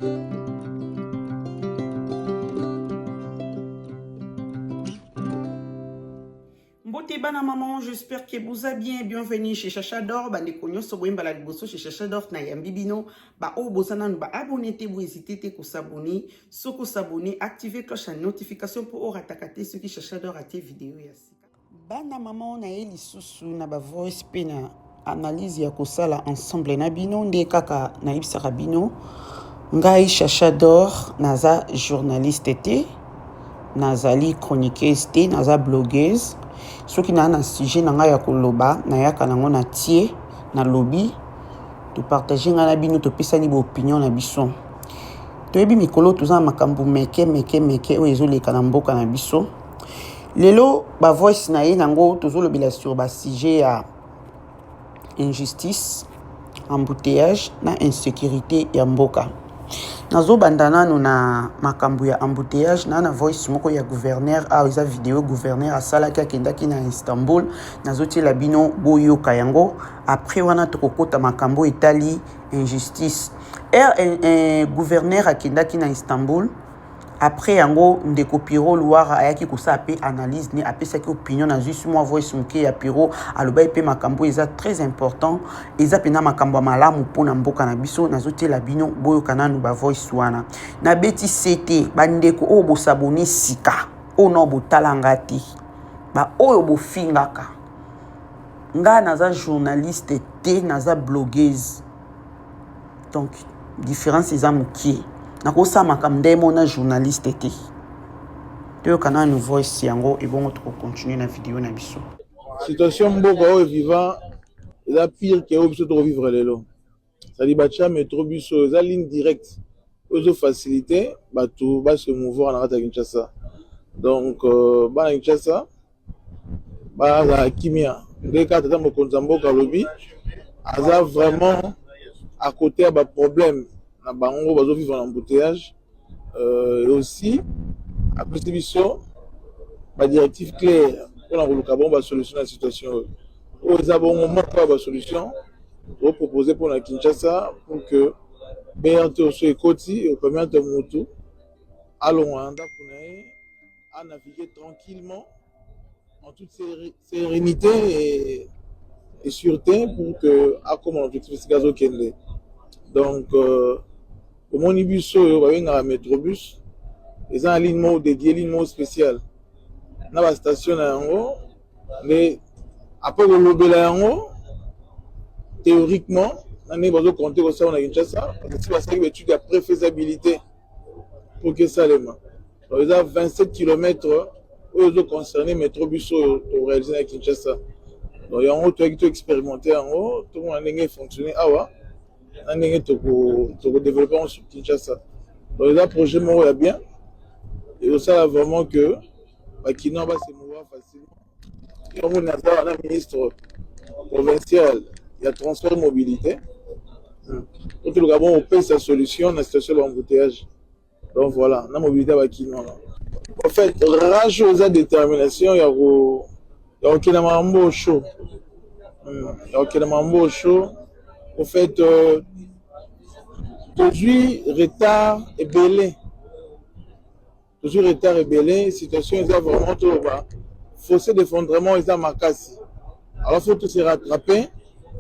Beauté bana maman, j'espère que vous allez bien. Bienvenue chez Chacha d'Or. Bande konyo so boyemba la liboso chez Chacha d'Or na yambi bino. Ba o bosana nu ba abonner te vous hésitez te ko s'abonner, soko s'abonner, activer cloche de notification pour aura takate ce qui Chacha d'Or a tes vidéos ya sika. Bana maman na eli susu na ba voice pena analyse ya ko sala ensemble na bino nde kaka na ibsaka bino. Ngai Chacha d'Or naza journaliste te, nazali chroniqueuse te, naza blogueuse. Ce qui n'a un sujet na ya koloba na ya kanango na tie na lobby to partager na bino to pesa ni opinion na biso to yebi mikolo toza makambu meke o ezole kana mboka na biso lelo ba voice na ye nango tozo lobela sur ba sujet ya injustice, embouteillage na insécurité ya mboka. Nazo bandana no na makambu ya embouteillage na voice moko ya gouverneur a eza vidéo gouverneur asala ki akendaki na Istanbul nazo tiela bino boyo kayango après wana tokokota makambo etali injustice gouverneur akendaki na Istanbul après yango ndeko Piro Loire ayaki kosa pe analyse ni apesaki opinion na juste moi voice muke ya Piro aloba pe makambo eza très important eza pena makambo malamu pona mboka na biso nazotela bino boyo kananu ba voice wana na beti CT bandeko o bo saboni sika o no botalanga te ba oyo bo fingaka nga naza journaliste te naza blogueuse donc différence eza mukie nako sama kam demo na journaliste te to kana no voice yango et bon to continuer na vidéo na biso situation mboka o vivant eza pire que o biso to vivre lelo ça dit bacha métro biso eza ligne directe ozo faciliter bato ba se mouvoir na kata Kinshasa donc ba na Kinshasa ba la kimia de kata ta mokonza mboka lobi aza vraiment à côté à ba problème na bango bazo vivre en embouteillage et aussi à distribution ba directive claire pour la koluka bon ba solution la situation o za bon moment pas ba solution pour proposer pour la Kinshasa pour que BRT soit écoti et permettre de moto allons à naviguer tranquillement en toute sérénité et sûreté pour que à comme l'objectif c'est gazo kende. Donc au monibus un métrobus ils ont un ligne dédié ligne spéciale na la station mais après le lobela théoriquement on est besoin compter au sein de Kinshasa parce que c'est une étude de préfaisabilité pour que ça les mains ils ont 27 km où ils ont concerné métrobus au réaliser à Kinshasa donc il y a un autre qui expérimenté en haut tout le monde a fonctionné on est développé sur Kinshasa. Donc, les projets sont bien. Et aussi, vraiment que Kino va se mouvoir facilement. Et on a un ministre provincial, il y a transfert de mobilité. Tout le Gabon, on paye sa solution dans la situation d'embouteillage. Donc voilà, la mobilité va Kino. En fait, rage aux détermination, il y a aucun mambo chaud. Il y a aucun mambo chaud. En fait, toujours retard et belé. Toujours retard et belé. Situation est vraiment trop bas. Fossé d'effondrement est à Makassi. Alors, il faut tout se rattraper.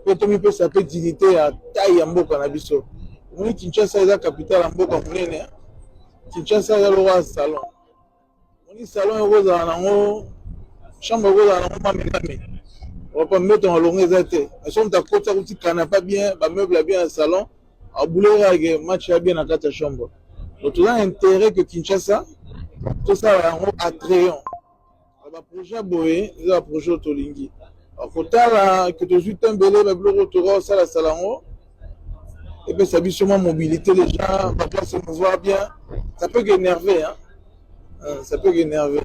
Peut-être ça peut dignité à taille en Mboka Nabiso. Oui, Kinshasa est la capitale en Mboka Mounene. Kinshasa est le roi salon. On salon est rose à l'ango. Chambre rose à l'ango, mamie. On va pas mettre en longueur zate. Elles sont à côté où tu canapé bien, bah meuble bien un salon, à bouler avec match bien dans ta chambre. Donc tu as intérêt que Kinshasa, tout ça est attrayant. Le projet Boé, le projet Tolingi. À côté là, que tu as un belé, le bleu retour ça la salon. Et puis ça sûrement mobilité les gens, va se mouvoir bien. Ça peut énerver, hein. Ça peut énerver.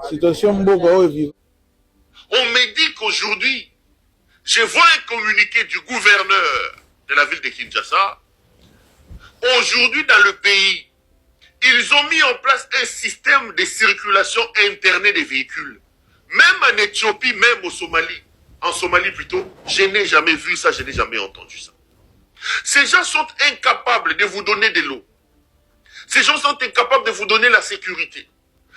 Situation Mboka vivre. On me dit qu'aujourd'hui, je vois un communiqué du gouverneur de la ville de Kinshasa. Aujourd'hui, dans le pays, ils ont mis en place un système de circulation interne des véhicules. Même en Éthiopie, même au Somalie. En Somalie plutôt, je n'ai jamais vu ça, je n'ai jamais entendu ça. Ces gens sont incapables de vous donner de l'eau. Ces gens sont incapables de vous donner la sécurité.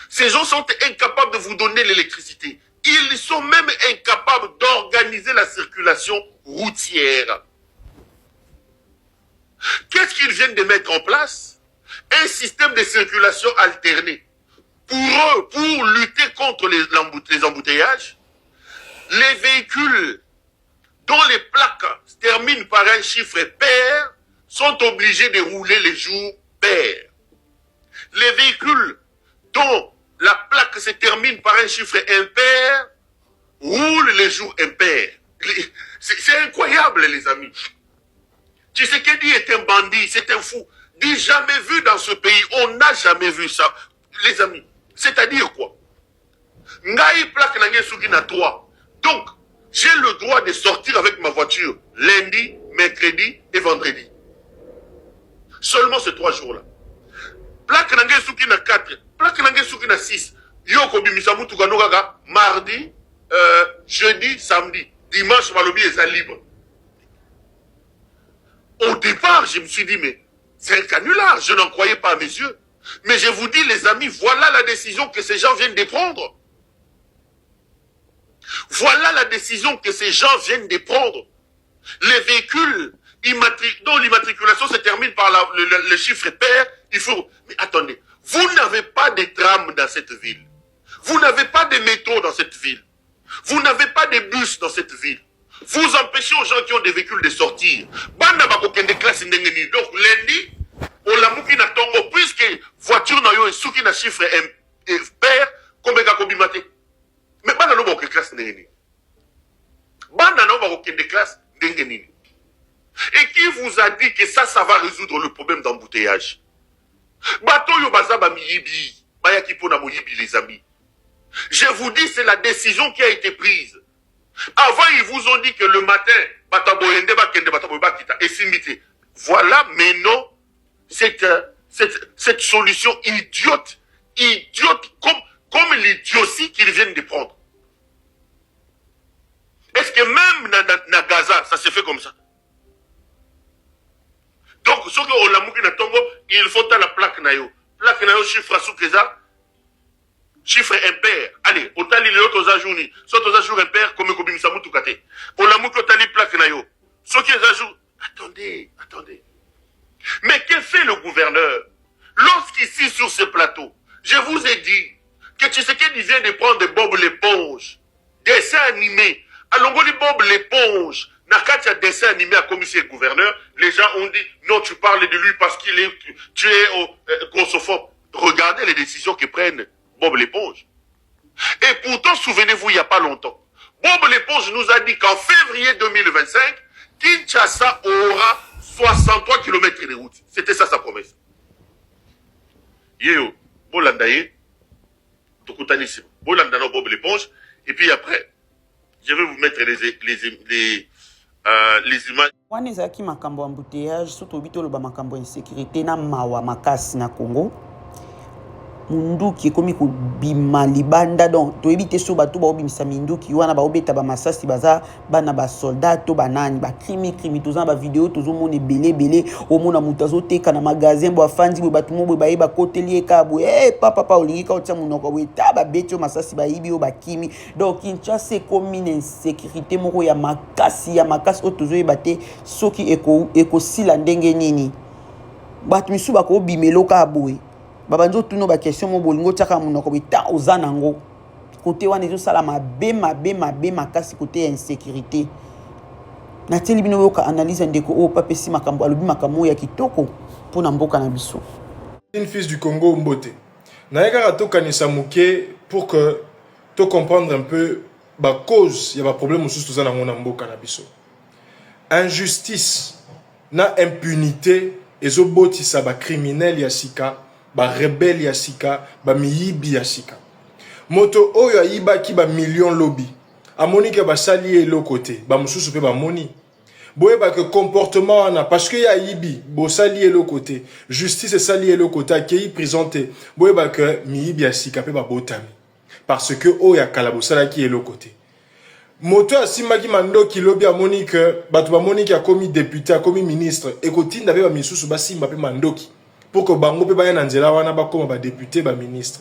Ces gens sont incapables de vous donner l'électricité. Ils sont même incapables d'organiser la circulation routière. Qu'est-ce qu'ils viennent de mettre en place? Un système de circulation alterné. Pour eux, pour lutter contre les embouteillages, les véhicules dont les plaques se terminent par un chiffre pair sont obligés de rouler les jours pairs. Les véhicules dont la plaque se termine par un chiffre impair roulent les jours impairs. C'est incroyable, les amis. Tshisekedi est un bandit, c'est un fou. Du jamais vu dans ce pays, on n'a jamais vu ça. Les amis, c'est-à-dire quoi? Ngai plaque nange sugi na 3. Donc, j'ai le droit de sortir avec ma voiture lundi, mercredi et vendredi. Seulement ces 3 jours-là. Plaque nange sugi na 4, plaque nange sugi na 6. Yoko bimisa mutu kanogaga mardi, jeudi, samedi. Dimanche, malobi est libre. Au départ, je me suis dit, mais c'est un canular, je n'en croyais pas à mes yeux. Mais je vous dis, les amis, voilà la décision que ces gens viennent de prendre. Voilà la décision que ces gens viennent de prendre. Les véhicules dont l'immatriculation se termine par le chiffre pair, il faut... Mais attendez, vous n'avez pas de tram dans cette ville. Vous n'avez pas de métro dans cette ville. Vous n'avez pas de bus dans cette ville. Vous empêchez aux gens qui ont des véhicules de sortir. Donc lundi, on l'a mouki na tongo, puisque voiture na yo et souki na chiffre pair, comme gakobimate. Mais bana no ba ko classe ndengeni. Bana no ba ko kende classe ndengeni. Et qui vous a dit que ça va résoudre le problème d'embouteillage? Bato yo bazaba miyibi, bayaki pona moyibi les amis. Je vous dis, c'est la décision qui a été prise. Avant, ils vous ont dit que le matin, voilà, mais non, cette solution idiote, comme l'idiotie qu'ils viennent de prendre. Est-ce que même na Gaza, ça se fait comme ça? Donc, ce que on mouki na tongo, il faut à la plaque na yo. Plaque na yo, chiffre à soukeza, chiffre impair. Allez, otali les autres ajouni. Soit aux ajours impair, comme Kobimisa Moutoukate. On l'a mouki otali plaque na yo. Soit qui les ajoute. Attendez. Mais que fait le gouverneur? Lorsqu'ici, sur ce plateau, je vous ai dit que Tshisekedi vient de prendre Bob l'éponge. Dessin animé. Alongoli Bob l'éponge. Nakatia dessin animé à commissaire gouverneur. Les gens ont dit, non, tu parles de lui parce qu'il est, tu es grossophobe. Regardez les décisions que prennent Bob l'éponge. Et pourtant, souvenez-vous, il n'y a pas longtemps, Bob l'éponge nous a dit qu'en février 2025, Kinshasa aura 63 km de route. C'était ça sa promesse. Yéyo, Bolandaye, Tokutanissimo, Bolandano Bob l'éponge, et puis après, je vais vous mettre les images. Wana ezalaki makambo ya embouteillage surtout bitoloba makambo ya insécurité na mawa makasi na Congo. Munduki ekomi kobima libanda donc toyebi te so bato baobimisa minduki wana baobeta bamasasi baza bana basoldat to banani bakrimi toza ba video tozomona ebele omona moto azoteka na magasin bo afandi bo bato mo bayeba koteli ekabo papa olingi ka otia munoko weta babeti o masasi bayibi o bakimi donc Kinshasa ekomi na insécurité moko ya makasi o tozoyeba te soki ekosila ndenge nini bato misu bakobimelo ka boye babanzo tuno ba question mo bolingo tiaka munoko bita ozanango côté wana ezo sala mabe makasi côté ya insécurité na teli bino yoka analyse ndeko o papesi makambo alobi makambo ya kitoko pona mboka na biso. Une fils du Congo Mbote na yaka to kanisa muke pour que to comprendre un peu ba cause ya ba problème mususu tozana ngona mboka na biso. Injustice na impunité ezobotisa ba criminel ya sika ba rebelle ya sika, ba miyibi ya sika. Moto oyo ayiba ki ba million lobby. Amoni ke ba sali eloko te, ba mususu pe ba moni. Boye ba que comportement na parce que ya yibi, bo sali eloko te. Justice sali eloko te akei présenté. Boye ba que miyibi ya sika pe ba botami. Parce que oya kala bo sala ki eloko te. moto asimaki mandoki lobi amoni que bato bamoni ki akomi député akomi ministre ekotinda pe ba misusu basimba pe mandoki pour que bango pe baya na nzela wana bakoma ba député ba ministre.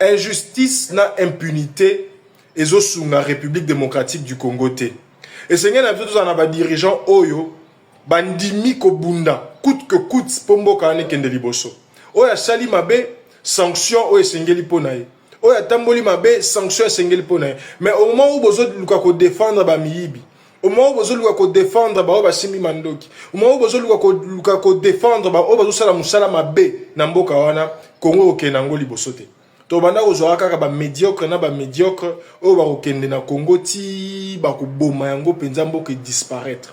Injustice na impunité ezosunga République démocratique du Congo te. Et c'est ngena biso tozana ba dirigeant oyo bandimi ko bunda coûte que coûte pombo kane kende liboso. Oya sali mabe sanction oyo esengeli pona ye. Oya tamboli mabe sanction esengeli pona ye. Mais au moment où bozo luka ko défendre ba miyibi, au moment où bozo luka ko défendre ba oba simi mandoki, au moment où bozo luka ko défendre ba oba zo sala musala mabe na mboka wana Congo okenango liboso te. To banda kozwa kaka ba médiocre na ba médiocre oyo ba kokende na Congo ti ba ko boma yango penza mboka disparaître.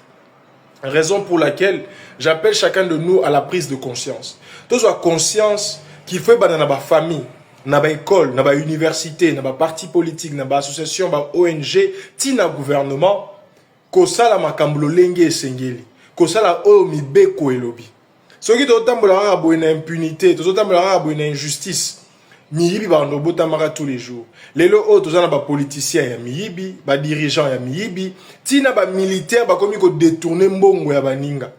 Raison pour laquelle j'appelle chacun de nous à la prise de conscience. Tous ont conscience qu'il faut dans la famille, dans la école, dans la université, dans la parti politique, dans l'association, dans ONG, tina gouvernement, que ça la makambulo lenge esengeli, que ça la omi beko elobi. Ceux qui ont tambola une impunité, tous ont tambola une injustice. Miyibi ba ndobota mara tous les jours. Lelo o tozana ba politicien ya miyibi, ba dirigeant ya miyibi, tina ba militaire ba komi ko détourner mbongo ya baninga.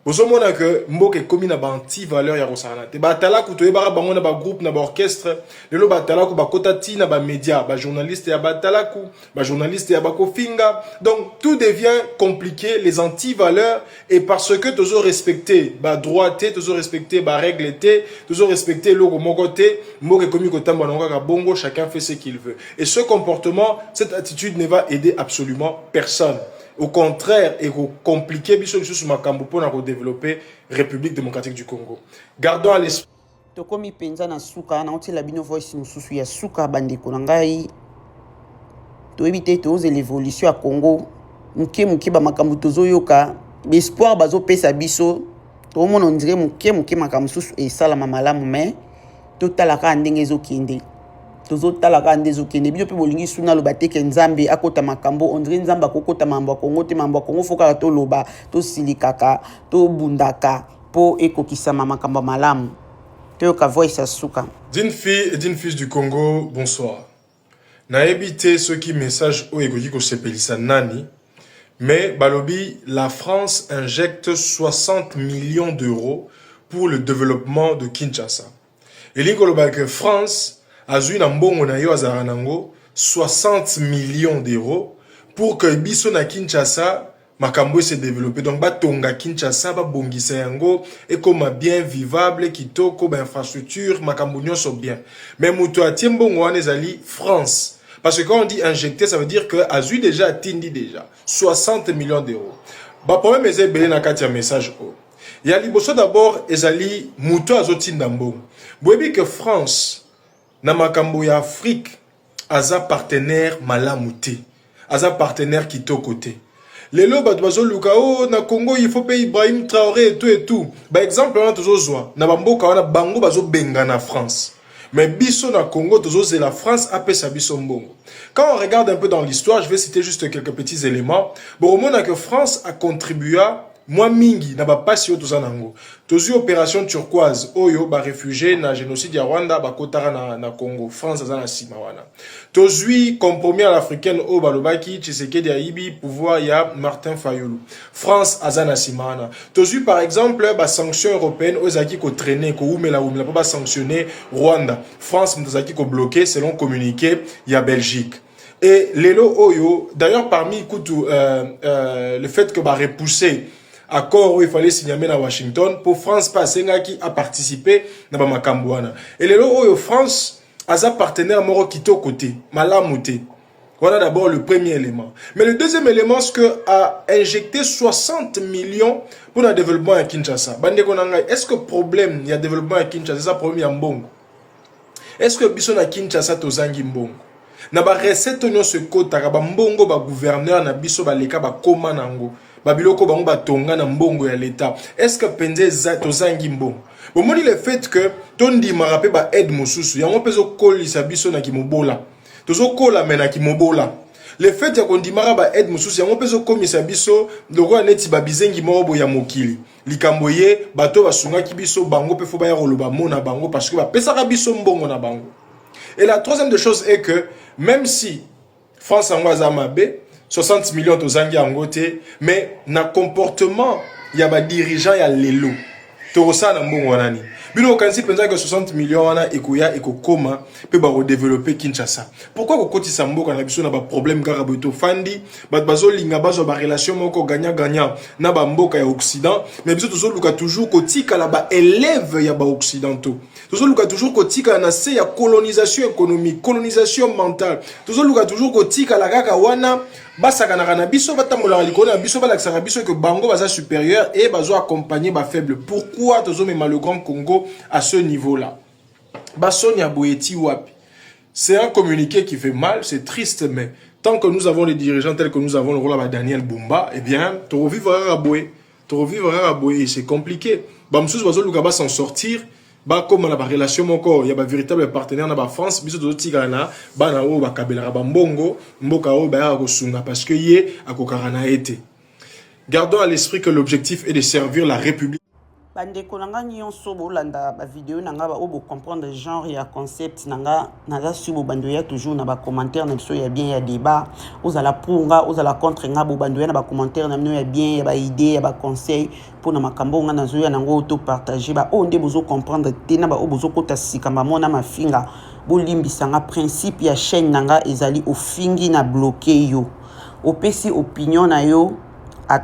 Bozomona que mboke komi na ba anti valeur ya rosana. Te ba tala ku toyeba ba bango na ba groupe na ba orchestre, lelo ba tala ku ba kota tina ba média, ba journaliste ya ba tala ku, ba journaliste ya ba kofinga. Donc tout devient compliqué, les anti valeurs, et parce que toujours respecter ba droite, toujours respecter ba règle, toujours respecter le mokote, mboke komi ko tamba na bongo, chacun fait ce qu'il veut. Et ce comportement, cette attitude ne va aider absolument personne. Au contraire, et compliqué, biso biso makambo pona ko développer République démocratique du Congo. Gardons à l'esprit. Tokomi penza na suka na otela bino voice mususu ya suka bandeko na ngai. To éviter toze l'évolution à Congo. Muke ba makambo tozoyoka, l'espoir bazo pesa biso. To mona on dirait muke makambo susu e sala malamu mais totalaka ndenge ezokende. Tozotalaka ndezokende bino pe bolingi suna loba teke nzambe akota makambo on dirait nzamba kokota mambo Congo te mambo Congo foka to loba to silikaka to bundaka po ekokisama makambo malamu to ka voice asuka. D'une fille et d'une fils du Congo, bonsoir. Na évité ceux qui message o ekoki ko sepelisa nani, mais balobi la France injecte 60 millions d'euros pour le développement de Kinshasa. Et l'ingoloba que France azui na mbongo na yo azaranango 60 millions d'euros pour que biso na Kinshasa makambo se développer. Donc batonga Kinshasa ba bongisa yango et comme bien vivable kitoko ba infrastructure makambo nyonso bien. Mais muto atie mbongo wana ezali France. Parce que quand on dit injecter, ça veut dire que azui déjà atindi déjà 60 millions d'euros. Ba problème ezé belé na kati ya message o. Ya liboso d'abord ezali muto azotinda mbongo. Boyebi que France na makambo ya Afrique aza partenaire malamu te, aza partenaire kitoko te. Lelo bato bazoluka o na Congo il faut payer Ibrahim Traoré et tout. Ba exemple wana tozozwa na bamboka wana bango bazobenga na France. Mais biso na Congo tozose la France apesa biso mbongo. Quand on regarde un peu dans l'histoire, je vais citer juste quelques petits éléments. Bon, au moment que France a contribué moi mingi na ba pasi tozanango. Tozi opération turquoise oyo ba réfugié na génocide ya Rwanda ba kotara na Congo. France azana sima wana. Tozi compromis à l'africaine o balobaki Tshisekedi aibi pouvoir ya Martin Fayulu. France azana sima wana. Tozi par exemple ba sanction européenne ozaki ko traîner ko umela pas sanctionner Rwanda. France mtazaki ko bloquer selon communiqué ya Belgique. Et lelo oyo d'ailleurs parmi kutu le fait que ba repousser accord où il fallait signer à Washington pour France passer qui a participé dans makambo wana. Et le oyo France a sa partenaire moro kito côté malamuté. Voilà d'abord le premier élément. Mais le deuxième élément c'est que a injecté 60 millions pour le développement à Kinshasa. Bande konanga, est-ce que problème il y a développement à Kinshasa ça problème ya mbongo? Est-ce que biso na Kinshasa tozangi mbongo? Na ba recette no se kota ba mbongo ba gouverneur na biso ba leka ba koma nango. Babiloko bango batonga na mbongo ya l'État. Est-ce que penze za tozangi mbongo? Bon moni le fait que tondi marape ba aide mosusu yango pezo kolisa biso na kimobola. Tozo kola mena kimobola. Le fait ya kondimara ba aide mosusu yango pezo komisa biso loko neti ba bizengi morobo ya mokili. Likamboye bato basunga ki biso bango pe fo ba ya koloba mona bango parce que ba pesaka biso mbongo na bango. Et la troisième des choses est que même si France en Zamabe 60 millions tozangi yango te, mais na comportement ya ba dirigeant ya lelo tokosala mbongo nani bino okanisi penza que 60 millions wana ekoya ekokoma pe ba redévelopper Kinshasa. Pourquoi kokotisa mboka na biso na ba problème kaka boto fandi bat bazolinga bazo ba relation moko gagnant na ba mboka ya Occident, mais biso tozoluka toujours kotika la ba élève ya ba occidentaux, tozoluka toujours kotika na se ya colonisation économique, colonisation mentale, tozoluka toujours kotika la kaka wana basaka na biso batambola likona biso balakisaka biso que bango baza supérieur et bazo accompagner ba faible. Pourquoi tozomema le Grand Congo à ce niveau-là? Basonia Boyeti Wapi. C'est un communiqué qui fait mal, c'est triste, mais tant que nous avons des dirigeants tels que nous avons le rôle à Daniel Bumba, eh bien, tu revivras à Boye. Tu revivras à Boye et c'est compliqué. Bamsous Bazo Lukaba s'en sortir. Bah, comme on a une relation encore, il y a un véritable partenaire dans la France, biso to tigana, ba na o ba kabela ba mbongo, mboka o ba ya ko sunga parce que yé akokarana été. Gardons à l'esprit que l'objectif est de servir la République. Bandeko nanga nyonso bolanda ba vidéo nanga ba obo comprendre genre ya concept nanga naza subo bandoya toujours na ba commentaire na biso ya bien ya débat ozala pour nga ozala contre nga bo bandoya na ba commentaire na mino ya bien ya ba idée ya ba conseil pour na makambo nga nazo ya nango auto partager ba onde bozo comprendre te na ba obozo kota sikamba mona mafinga bolimbisanga principe ya chaîne nanga ezali ofingi na bloquer yo opesi opinion na yo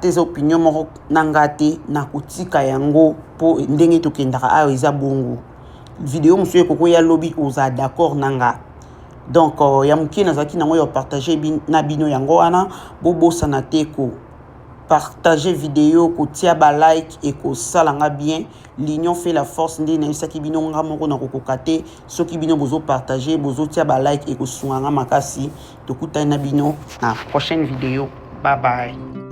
tes opinions moko nangate na kutika yango po ndenge tokendaka ayo eza bongo vidéo musu ekoko ya lobby oza d'accord nanga donc ya mukie nazaki nango ya partager na bino yango wana bobosa na teko partager vidéo kotia ba like et ko salanga bien l'union fait la force ndine yisaki bino nga moko na kokokate soki bino bozo partager bozo tia ba like et ko sunganga makasi tokutana bino na prochaine vidéo. Bye bye.